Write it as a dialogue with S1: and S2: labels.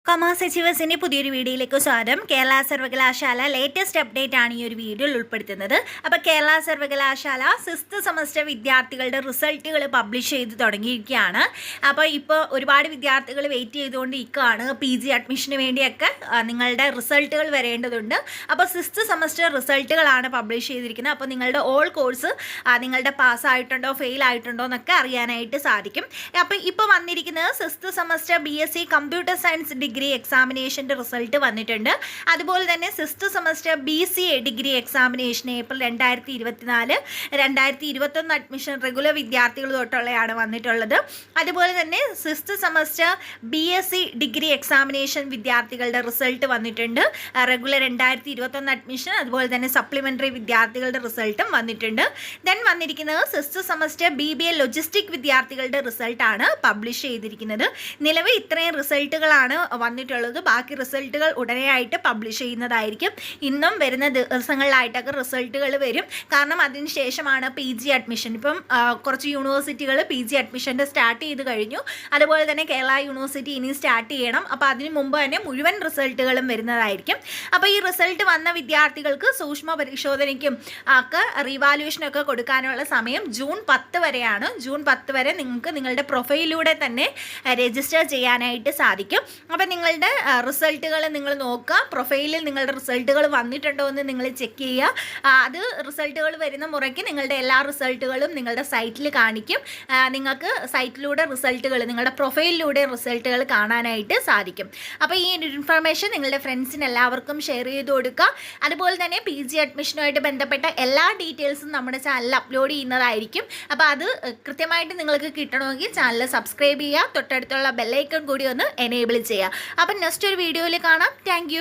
S1: Commerce അച്ചീവേഴ്സിൻ്റെ പുതിയൊരു വീഡിയോയിലേക്ക് സ്വാഗതം. കേരള സർവകലാശാല ലേറ്റസ്റ്റ് അപ്ഡേറ്റ് ആണ് ഈ ഒരു വീഡിയോയിൽ ഉൾപ്പെടുത്തുന്നത്. അപ്പോൾ കേരള സർവകലാശാല 6th സെമസ്റ്റർ വിദ്യാർത്ഥികളുടെ റിസൾട്ടുകൾ പബ്ലിഷ് ചെയ്ത് തുടങ്ങിയിരിക്കുകയാണ്. അപ്പോൾ ഇപ്പോൾ ഒരുപാട് വിദ്യാർത്ഥികൾ വെയിറ്റ് ചെയ്തുകൊണ്ടിരിക്കുകയാണ്. PG അഡ്മിഷന് വേണ്ടിയൊക്കെ നിങ്ങളുടെ റിസൾട്ടുകൾ വരേണ്ടതുണ്ട്. അപ്പോൾ 6th സെമസ്റ്റർ റിസൾട്ടുകളാണ് പബ്ലിഷ് ചെയ്തിരിക്കുന്നത്. അപ്പോൾ നിങ്ങളുടെ ഓൾ കോഴ്സ് നിങ്ങളുടെ പാസ്സായിട്ടുണ്ടോ ഫെയിൽ ആയിട്ടുണ്ടോ എന്നൊക്കെ അറിയാനായിട്ട് സാധിക്കും. അപ്പോൾ ഇപ്പോൾ വന്നിരിക്കുന്നത് 6th semester BSc computer science degree എക്സാമിനേഷൻ്റെ റിസൾട്ട് വന്നിട്ടുണ്ട്. അതുപോലെ തന്നെ 6th semester BCA degree examination April 2024 2021 admission regular വിദ്യാർത്ഥികൾ തൊട്ടുള്ളതാണ് വന്നിട്ടുള്ളത്. അതുപോലെ തന്നെ 6th semester BSc degree examination വിദ്യാർത്ഥികളുടെ റിസൾട്ട് വന്നിട്ടുണ്ട്. റെഗുലർ 2021 അഡ്മിഷൻ അതുപോലെ തന്നെ സപ്ലിമെൻ്ററി വിദ്യാർത്ഥികളുടെ റിസൾട്ടും വന്നിട്ടുണ്ട്. ദെൻ വന്നിരിക്കുന്നത് 6th സെമസ്റ്റർ BBA ലോജിസ്റ്റിക് വിദ്യാർത്ഥികളുടെ റിസൾട്ടാണ് പബ്ലിഷ് ചെയ്തിരിക്കുന്നത്. നിലവിൽ ഇത്രയും റിസൾട്ടുകളാണ് വന്നിട്ടുള്ളത്. ബാക്കി റിസൾട്ടുകൾ ഉടനെയായിട്ട് പബ്ലിഷ് ചെയ്യുന്നതായിരിക്കും. ഇന്നും വരുന്ന ദിവസങ്ങളിലായിട്ടൊക്കെ റിസൾട്ടുകൾ വരും. കാരണം അതിന് ശേഷമാണ് PG അഡ്മിഷൻ. ഇപ്പം കുറച്ച് യൂണിവേഴ്സിറ്റികൾ PG അഡ്മിഷൻ്റെ സ്റ്റാർട്ട് ചെയ്ത് കഴിഞ്ഞു. അതുപോലെ തന്നെ കേരള യൂണിവേഴ്സിറ്റി ഇനി സ്റ്റാർട്ട് ചെയ്യണം. അപ്പോൾ അതിന് മുമ്പ് തന്നെ മുഴുവൻ റിസൾട്ടുകളും വരുന്നതായിരിക്കും. അപ്പോൾ ഈ റിസൾട്ട് വന്ന വിദ്യാർത്ഥികൾക്ക് സൂക്ഷ്മ പരിശോധനയ്ക്കും ഒക്കെ റിവാലുവേഷനൊക്കെ കൊടുക്കാനുള്ള സമയം ജൂൺ 10 വരെയാണ്. ജൂൺ 10 വരെ നിങ്ങൾക്ക് നിങ്ങളുടെ പ്രൊഫൈലിലൂടെ തന്നെ രജിസ്റ്റർ ചെയ്യാനായിട്ട് സാധിക്കും. അപ്പോൾ നിങ്ങളുടെ റിസൾട്ടുകൾ നിങ്ങൾ നോക്കുക. പ്രൊഫൈലിൽ നിങ്ങളുടെ റിസൾട്ടുകൾ വന്നിട്ടുണ്ടോ എന്ന് നിങ്ങൾ ചെക്ക് ചെയ്യുക. അത് റിസൾട്ടുകൾ വരുന്ന മുറയ്ക്ക് നിങ്ങളുടെ എല്ലാ റിസൾട്ടുകളും നിങ്ങളുടെ സൈറ്റിൽ കാണിക്കും. നിങ്ങൾക്ക് സൈറ്റിലൂടെ റിസൾട്ടുകൾ നിങ്ങളുടെ പ്രൊഫൈലിലൂടെ റിസൾട്ടുകൾ കാണാനായിട്ട് സാധിക്കും. അപ്പോൾ ഈ ഇൻഫർമേഷൻ നിങ്ങളുടെ ഫ്രണ്ട്സിന് എല്ലാവർക്കും ഷെയർ ചെയ്ത് കൊടുക്കുക. അതുപോലെ തന്നെ PG അഡ്മിഷനുമായിട്ട് ബന്ധപ്പെട്ട എല്ലാ ഡീറ്റെയിൽസും നമ്മുടെ ചാനലിൽ അപ്ലോഡ് ചെയ്യുന്നതായിരിക്കും. അപ്പോൾ അത് കൃത്യമായിട്ട് നിങ്ങൾക്ക് കിട്ടണമെങ്കിൽ ചാനൽ സബ്സ്ക്രൈബ് ചെയ്യുക. തൊട്ടടുത്തുള്ള ബെല്ലൈക്കൺ കൂടി ഒന്ന് എനേബിൾ ചെയ്യുക. അപ്പം നെക്സ്റ്റ് ഒരു വീഡിയോയിൽ കാണാം. താങ്ക്